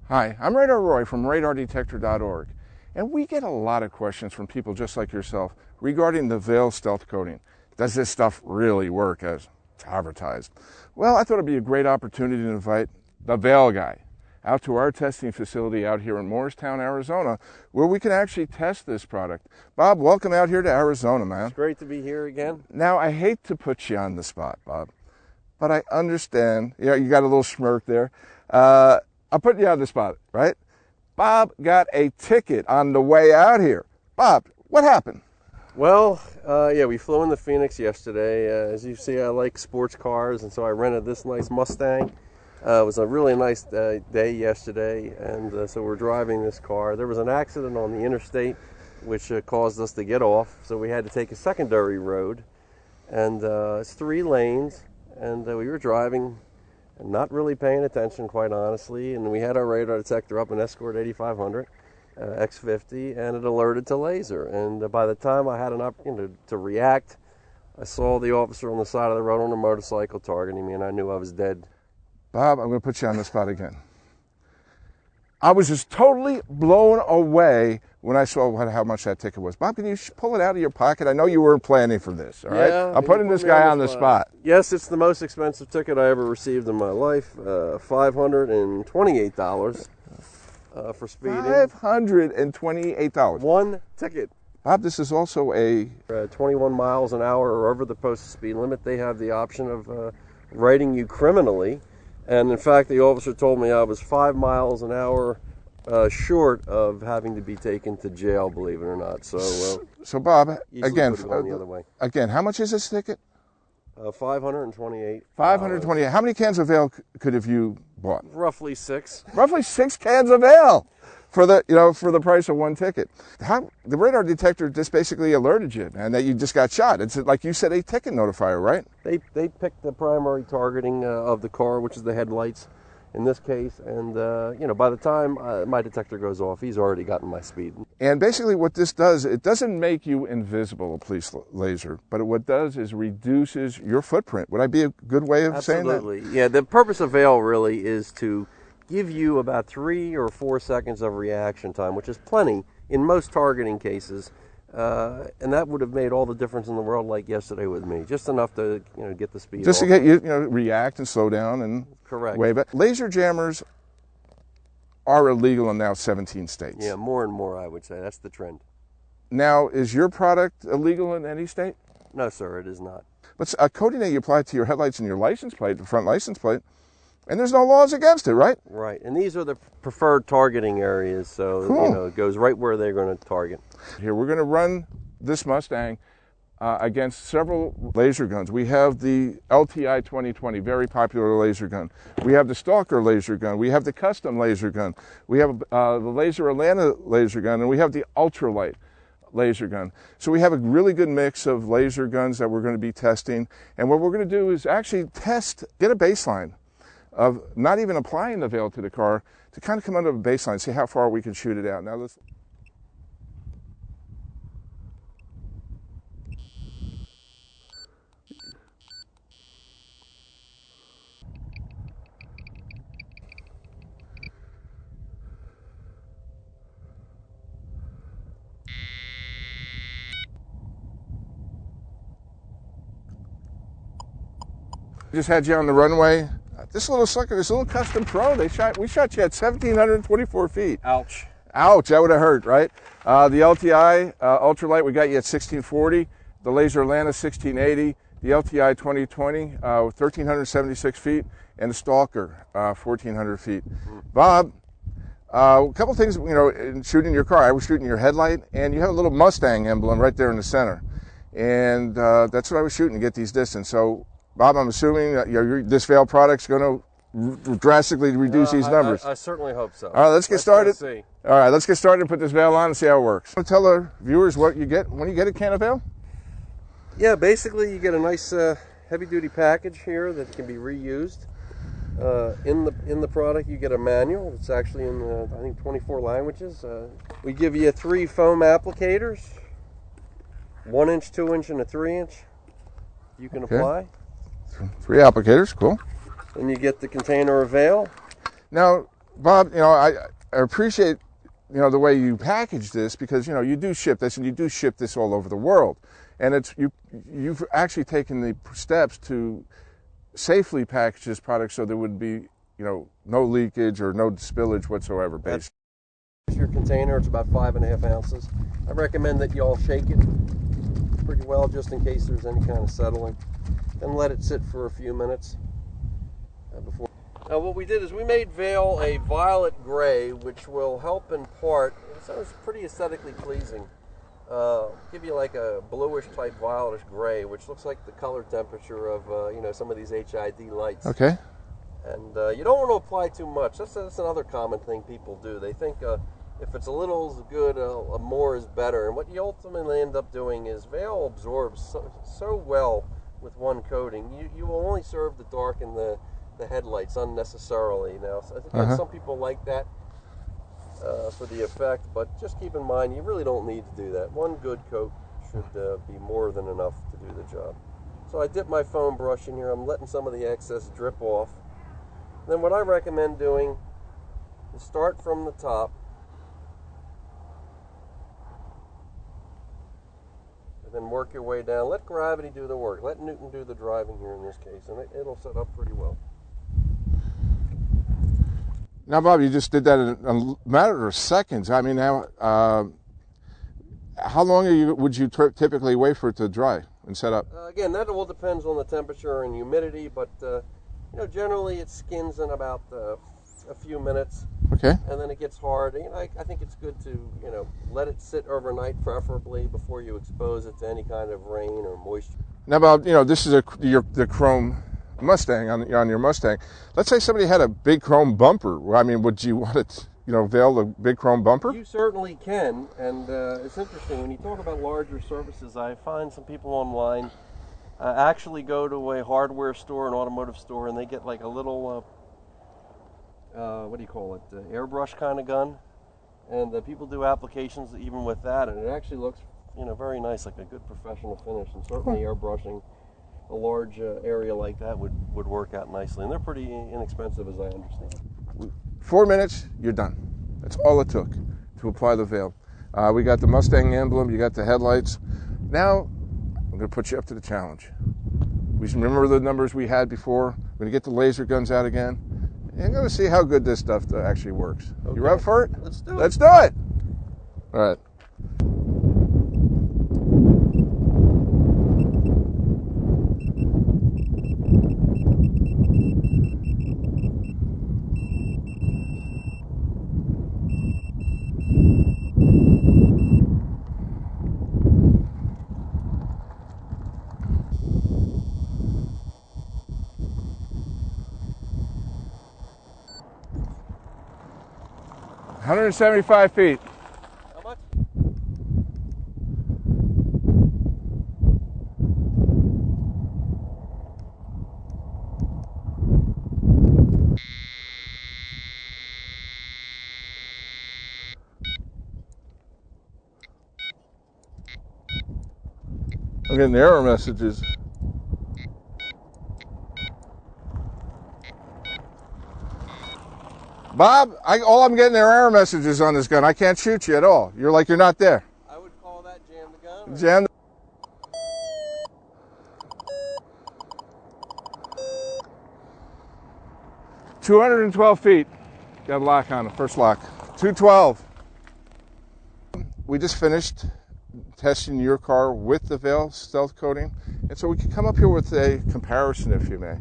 Hi, I'm Radar Roy from radardetector.org, and we get a lot of questions from people just like yourself regarding the Veil stealth coating. Does this stuff really work as it's advertised? Well, I thought it'd be a great opportunity to invite the Veil guy out to our testing facility out here in Morristown, Arizona, where we can actually test this product. Bob, welcome out here to Arizona, man. It's great to be here again. Now, I hate to put you on the spot, Bob, but I understand. Yeah, you got a little smirk there. I'll put you on the spot, right? Bob got a ticket on the way out here. Bob, what happened? Well, yeah, we flew into Phoenix yesterday. As you see, I like sports cars, and so I rented this nice Mustang. It was a really nice day yesterday, and so we're driving this car. There was an accident on the interstate, which caused us to get off, so we had to take a secondary road. And it's 3 lanes, and we were driving and not really paying attention, quite honestly, and we had our radar detector up, an Escort 8500 X50, and it alerted to laser. And by the time I had an opportunity to react, I saw the officer on the side of the road on a motorcycle targeting me, and I knew I was dead. Bob, I'm going to put you on the spot again. I was just totally blown away when I saw how much that ticket was. Bob, can you pull it out of your pocket? I know you weren't planning for this, all right? Yeah, I'm putting this guy on the spot. Yes, it's the most expensive ticket I ever received in my life, $528 for speeding. $528. One ticket. Bob, this is also a 21 miles an hour or over the posted speed limit. They have the option of writing you criminally. And in fact, the officer told me I was 5 miles an hour short of having to be taken to jail, believe it or not. So Bob, again, the other way. Again, how much is this ticket? 528. 528. How many cans of ale could have you bought? Roughly 6. Roughly 6 cans of ale for the price of one ticket. The radar detector just basically alerted you, man, that you just got shot. It's like you said, a ticket notifier, right? They picked the primary targeting of the car, which is the headlights in this case, and by the time my detector goes off, he's already gotten my speed. And basically what this does, it doesn't make you invisible, a police laser, but what it does is reduces your footprint. Would I be a good way of saying that? Absolutely. Yeah, the purpose of Veil really is to give you about 3 or 4 seconds of reaction time, which is plenty in most targeting cases, and that would have made all the difference in the world, like yesterday with me. Just enough to get the speed. Just off. to get you react and slow down and correct. Wave it. Laser jammers are illegal in now 17 states. Yeah, more and more, I would say. That's the trend. Now, is your product illegal in any state? No, sir, it is not. But a coating that you apply to your headlights and your license plate, the front license plate, and there's no laws against it, right? Right, and these are the preferred targeting areas, so cool. It goes right where they're going to target. Here, we're going to run this Mustang against several laser guns. We have the LTI 2020, very popular laser gun. We have the Stalker laser gun. We have the Kustom laser gun. We have the laser Altanta laser gun, and we have the UltraLite laser gun. So we have a really good mix of laser guns that we're going to be testing. And what we're going to do is actually get a baseline of not even applying the Veil to the car to kind of come under a baseline, see how far we can shoot it out. Now let's. Just had you on the runway. This little sucker, this little Kustom Pro, we shot you at 1,724 feet. Ouch. Ouch, that would have hurt, right? The LTI UltraLite, we got you at 1,640. The laser Altanta, 1,680. The LTI 2020, 1,376 feet. And the Stalker, 1,400 feet. Bob, a couple things, in shooting your car. I was shooting your headlight, and you have a little Mustang emblem right there in the center. And that's what I was shooting to get these distance. So, Bob, I'm assuming that this Veil product's going to drastically reduce these numbers. I certainly hope so. All right, let's get started. All right, let's get started and put this Veil on and see how it works. Want to tell our viewers what you get when you get a can of Veil? Yeah, basically you get a nice heavy-duty package here that can be reused. In the product, you get a manual. It's actually in I think 24 languages. We give you 3 foam applicators, 1-inch, 2-inch, and a 3-inch. You can apply. 3 applicators, cool. Then you get the container of Veil. Now, Bob, I appreciate, the way you package this, because, you do ship this, and you do ship this all over the world. And you've actually taken the steps to safely package this product so there would be, no leakage or no spillage whatsoever. That's your container. It's about 5.5 ounces. I recommend that you all shake it pretty well just in case there's any kind of settling. Then let it sit for a few minutes before. Now what we did is we made Veil a violet gray, which will help impart, so it's pretty aesthetically pleasing. Give you like a bluish type violetish gray, which looks like the color temperature of some of these HID lights. Okay. And you don't want to apply too much. That's another common thing people do. They think if it's a little is good, more is better. And what you ultimately end up doing is Veil absorbs so well with one coating. You will only serve to darken the headlights unnecessarily. Now, so I think some people like that for the effect, but just keep in mind you really don't need to do that. One good coat should be more than enough to do the job. So I dip my foam brush in here. I'm letting some of the excess drip off. Then what I recommend doing is start from the top and then work your way down. Let gravity do the work. Let Newton do the driving here in this case, and it'll set up pretty well. Now, Bob, you just did that in a matter of seconds. I mean, now, how long would you typically wait for it to dry and set up? Again, that all depends on the temperature and humidity, but generally it skins in about a few minutes. Okay. And then it gets hard. I think it's good to let it sit overnight, preferably before you expose it to any kind of rain or moisture. Now, Bob, this is the chrome Mustang on your Mustang. Let's say somebody had a big chrome bumper. I mean, would you want it, veil the big chrome bumper? You certainly can, and it's interesting when you talk about larger surfaces. I find some people online actually go to a hardware store, an automotive store, and they get like a little what do you call it? Airbrush kind of gun, and people do applications even with that, and it actually looks very nice, like a good professional finish. And certainly airbrushing a large area like that would work out nicely, and they're pretty inexpensive, as I understand. 4 minutes, you're done. That's all it took to apply the veil. We got the Mustang emblem, you got the headlights. Now I'm going to put you up to the challenge. We remember the numbers we had before. We're going to get the laser guns out again. And I'm going to see how good this stuff actually works. Okay. You up for it? Let's do it. Let's do it. All right. $175 feet. How much? I'm getting error messages. Bob, all I'm getting are error messages on this gun. I can't shoot you at all. You're not there. I would call that jam the gun. Jam. 212 feet. Got a lock on it, first lock. 212. We just finished testing your car with the Veil stealth coating, and so we can come up here with a comparison, if you may.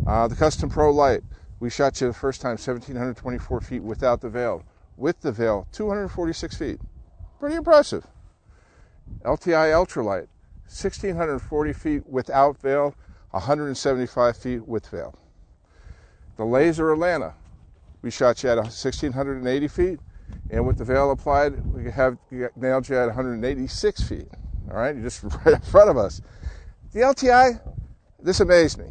The Kustom Pro Lite. We shot you the first time 1,724 feet without the Veil. With the Veil, 246 feet. Pretty impressive. LTI UltraLite, 1,640 feet without Veil, 175 feet with Veil. The Laser Atlanta, we shot you at 1,680 feet, and with the Veil applied, we nailed you at 186 feet. All right, you're just right in front of us. The LTI, this amazed me.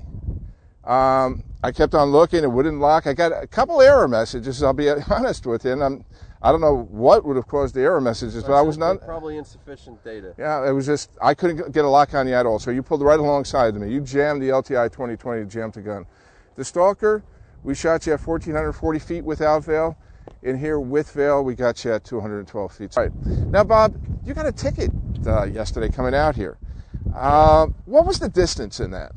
I kept on looking, it wouldn't lock. I got a couple error messages, I'll be honest with you, and I don't know what would have caused the error messages, but I was not... Probably insufficient data. Yeah, it was just, I couldn't get a lock on you at all, so you pulled right alongside of me. You jammed the LTI 2020, jammed the gun. The Stalker, we shot you at 1,440 feet without veil. In here with veil, we got you at 212 feet. All right. Now, Bob, you got a ticket yesterday coming out here. What was the distance in that?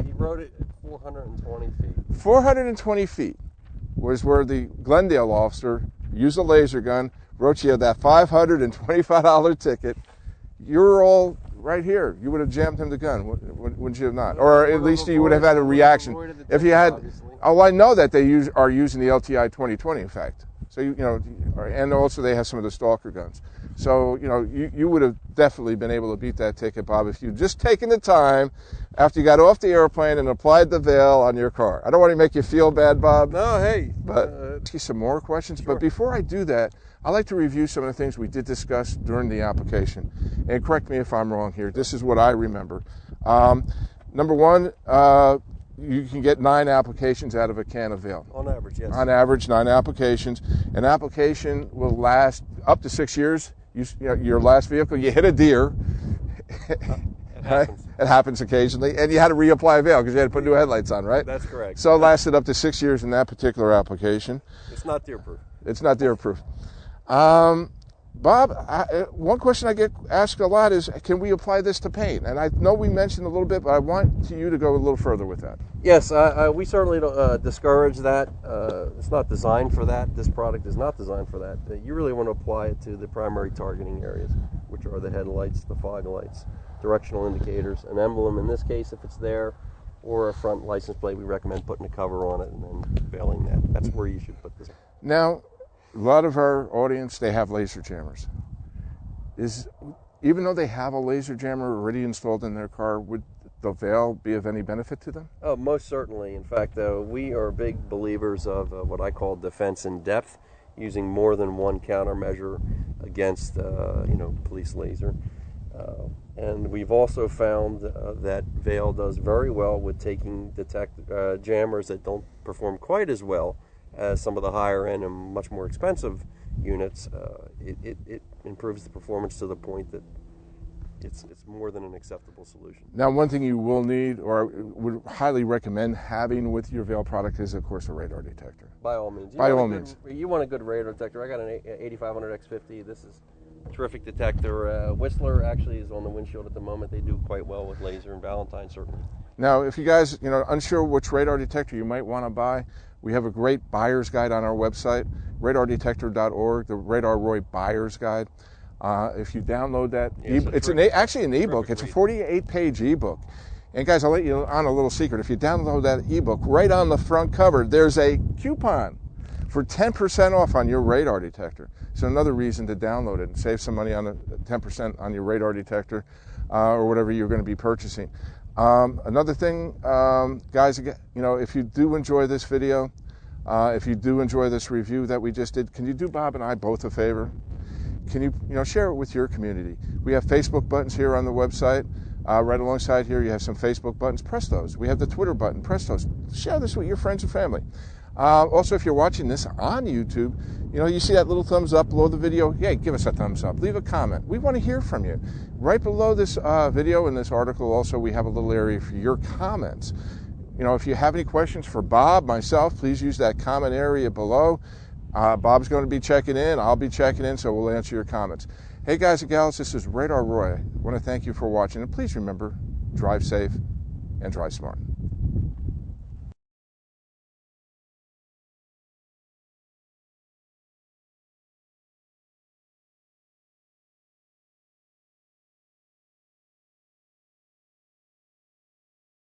He wrote it at 420 feet. 420 feet was where the Glendale officer used a laser gun, wrote you that $525 ticket. You were all right here. You would have jammed him the gun, wouldn't you have not? Or at least you would have had a reaction. If you had, oh, I know that they are using the LTI 2020, in fact. So, and also they have some of the Stalker guns. So, you would have definitely been able to beat that ticket, Bob, if you'd just taken the time after you got off the airplane and applied the veil on your car. I don't want to make you feel bad, Bob. No, hey. But ask you some more questions. Sure. But before I do that, I'd like to review some of the things we did discuss during the application. And correct me if I'm wrong here. This is what I remember. Number one, you can get 9 applications out of a can of veil. On average, yes. On average, 9 applications. An application will last up to 6 years. Your last vehicle, you hit a deer. It happens. It happens occasionally. And you had to reapply a veil because you had to put new headlights on, right? That's correct. So it lasted up to 6 years in that particular application. It's not deer-proof. It's not deer-proof. Bob, one question I get asked a lot is, can we apply this to paint? And I know we mentioned a little bit, but I want you to go a little further with that. Yes, we certainly don't discourage that. It's not designed for that. This product is not designed for that. You really want to apply it to the primary targeting areas, which are the headlights, the fog lights, directional indicators, an emblem in this case if it's there, or a front license plate. We recommend putting a cover on it and then veiling that. That's where you should put this. Now, a lot of our audience, they have laser jammers. Even though they have a laser jammer already installed in their car, would the veil be of any benefit to them? Oh, most certainly. In fact, we are big believers of what I call defense in depth, using more than one countermeasure against, police laser. And we've also found that veil does very well with taking jammers that don't perform quite as well as some of the higher end and much more expensive units. It improves the performance to the point that it's more than an acceptable solution. Now, one thing you will need, or would highly recommend having with your veil product, is, of course, a radar detector. By all means. By all means. You want a good radar detector. I got an 8500 X50. This is a terrific detector. Whistler actually is on the windshield at the moment. They do quite well with laser, and Valentine certainly. Now, if you guys, unsure which radar detector you might want to buy, we have a great buyer's guide on our website, radardetector.org, the Radar Roy Buyer's Guide. If you download that, it's actually an ebook. It's a 48-page ebook. And guys, I'll let you on a little secret. If you download that ebook, right on the front cover, there's a coupon for 10% off on your radar detector. So another reason to download it and save some money on 10% on your radar detector or whatever you're going to be purchasing. Another thing, guys, if you do enjoy this video, if you do enjoy this review that we just did, can you do Bob and I both a favor? Can you share it with your community? We have Facebook buttons here on the website. Right alongside here, you have some Facebook buttons. Press those. We have the Twitter button. Press those. Share this with your friends and family. Also, if you're watching this on YouTube, you see that little thumbs up below the video. Hey, give us a thumbs up. Leave a comment. We want to hear from you. Right below this video and this article, also, we have a little area for your comments. If you have any questions for Bob, myself, please use that comment area below. Bob's going to be checking in. I'll be checking in, so we'll answer your comments. Hey, guys and gals, this is Radar Roy. I want to thank you for watching, and please remember, drive safe and drive smart.